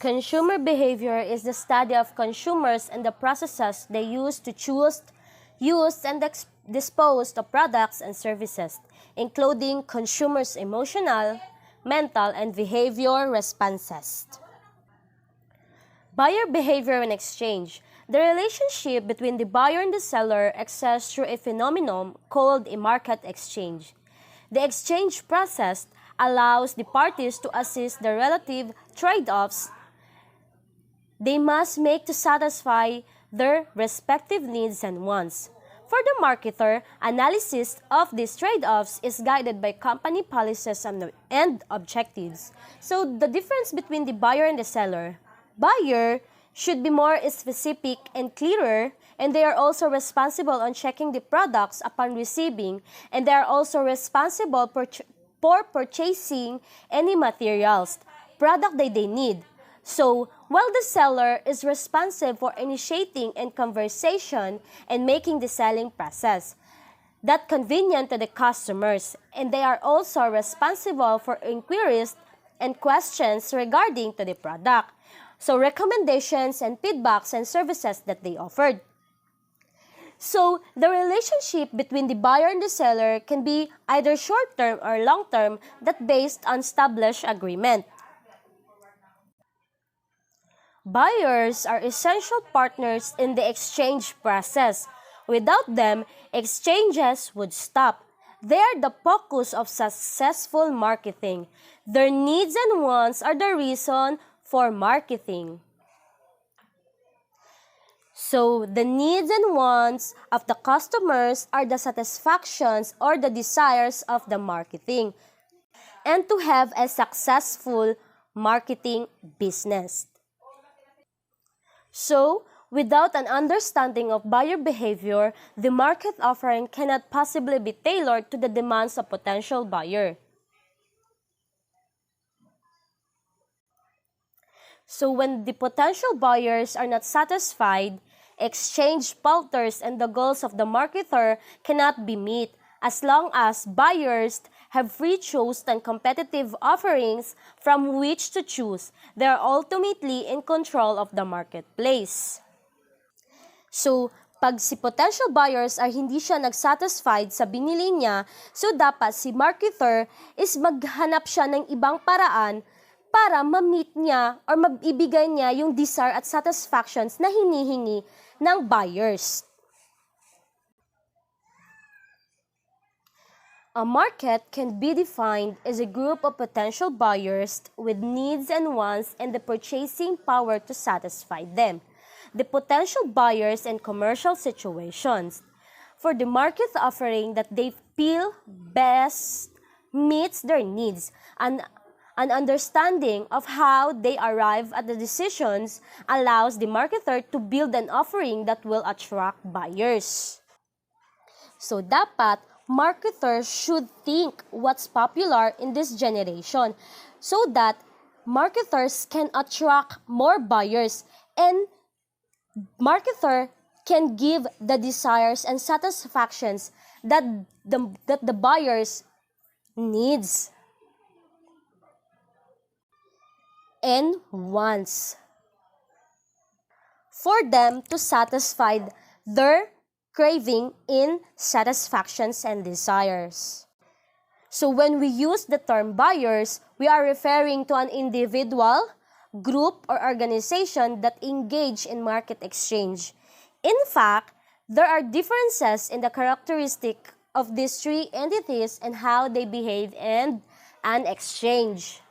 Consumer behavior is the study of consumers and the processes they use to choose, use, and dispose of products and services, including consumers' emotional, mental, and behavior responses. Buyer behavior and exchange. The relationship between the buyer and the seller exists through a phenomenon called a market exchange. The exchange process allows the parties to assess the relative trade-offs they must make to satisfy their respective needs and wants. For the marketer, analysis of these trade-offs is guided by company policies and objectives. So the difference between the buyer and the seller. Buyer should be more specific and clearer, and they are also responsible on checking the products upon receiving, and they are also responsible for purchasing any materials, product that they need. So, while the seller is responsible for initiating and conversation and making the selling process that convenient to the customers, and they are also responsible for inquiries and questions regarding to the product. So, recommendations and feedbacks and services that they offered. So, the relationship between the buyer and the seller can be either short-term or long-term that based on established agreement. Buyers are essential partners in the exchange process. Without them, exchanges would stop. They are the focus of successful marketing. Their needs and wants are the reason for marketing. So, the needs and wants of the customers are the satisfactions or the desires of the marketing, and to have a successful marketing business. So, without an understanding of buyer behavior, the market offering cannot possibly be tailored to the demands of potential buyer. So, when the potential buyers are not satisfied, exchange falters and the goals of the marketer cannot be met as long as buyers have free choice and competitive offerings from which to choose. They are ultimately in control of the marketplace. So, pag si potential buyers ay hindi siya nagsatisfied sa binili niya, so dapat si marketer is maghanap siya ng ibang paraan para ma-meet niya or maibigay niya yung desire at satisfactions na hinihingi ng buyers. A market can be defined as a group of potential buyers with needs and wants and the purchasing power to satisfy them. The potential buyers and commercial situations. For the market offering that they feel best meets their needs, and an understanding of how they arrive at the decisions allows the marketer to build an offering that will attract buyers. So dapat marketers should think what's popular in this generation so that marketers can attract more buyers and marketer can give the desires and satisfactions that the buyers needs and wants for them to satisfy their craving in satisfactions and desires. So when we use the term buyers, we are referring to an individual, group, or organization that engage in market exchange. In fact, there are differences in the characteristic of these three entities and how they behave in an exchange.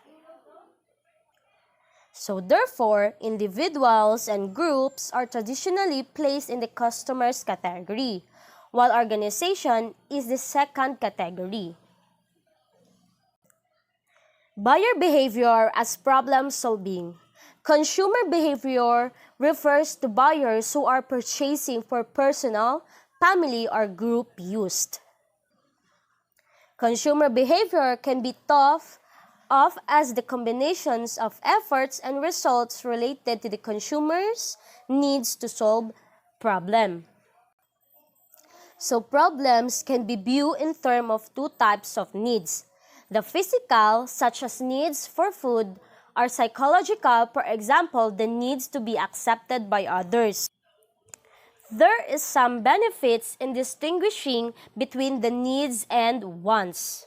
So therefore, individuals and groups are traditionally placed in the customers category, while organization is the second category. Buyer behavior as problem solving. Consumer behavior refers to buyers who are purchasing for personal, family, or group use. Consumer behavior can be thought of as the combinations of efforts and results related to the consumer's needs to solve problem. So problems can be viewed in terms of two types of needs. The physical, such as needs for food, are psychological, for example, the needs to be accepted by others. There is some benefits in distinguishing between the needs and wants.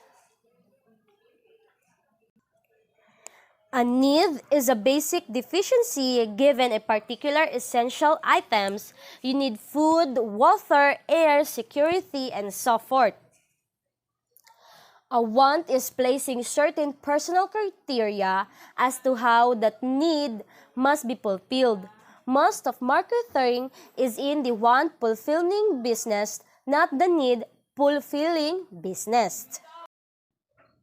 A need is a basic deficiency given a particular essential items. You need food, water, air, security, and so forth. A want is placing certain personal criteria as to how that need must be fulfilled. Most of marketing is in the want fulfilling business, not the need fulfilling business.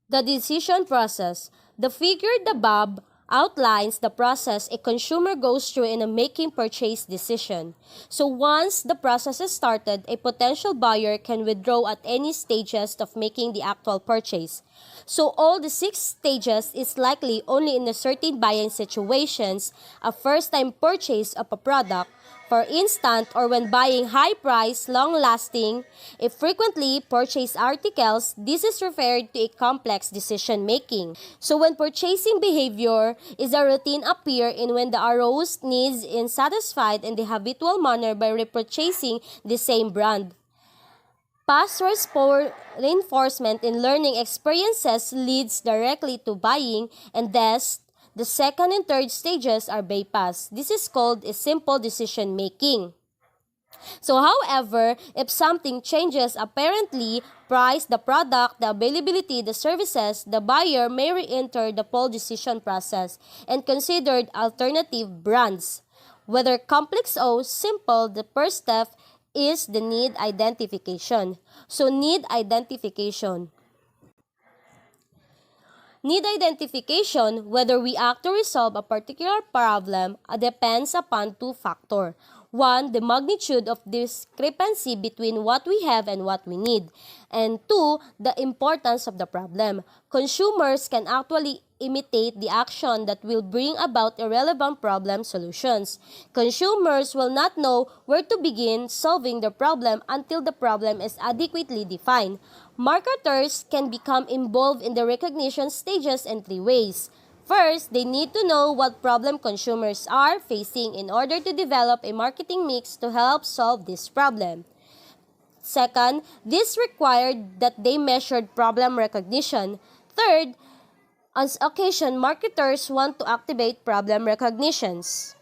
The decision process. The figure above outlines the process a consumer goes through in a making purchase decision. So once the process is started, a potential buyer can withdraw at any stages of making the actual purchase. So all the 6 stages is likely only in a certain buying situations, a first-time purchase of a product, for instance, or when buying high-price, long-lasting, if frequently purchased articles, this is referred to a complex decision-making. So when purchasing behavior is a routine appear in when the aroused needs is satisfied in the habitual manner by repurchasing the same brand. Past reinforcement in learning experiences leads directly to buying, and thus the second and third stages are bypassed. This is called a simple decision making. So however, if something changes apparently, price, the product, the availability, the services, the buyer may re-enter the full decision process and consider alternative brands. Whether complex or simple, the first step is the need identification. So need identification. Need identification, whether we act to resolve a particular problem, depends upon 2 factors. 1, the magnitude of discrepancy between what we have and what we need. And 2, the importance of the problem. Consumers can actually imitate the action that will bring about irrelevant problem solutions. Consumers will not know where to begin solving the problem until the problem is adequately defined. Marketers can become involved in the recognition stages in 3 ways. First, they need to know what problem consumers are facing in order to develop a marketing mix to help solve this problem. Second, this required that they measured problem recognition. Third, on occasion, marketers want to activate problem recognitions.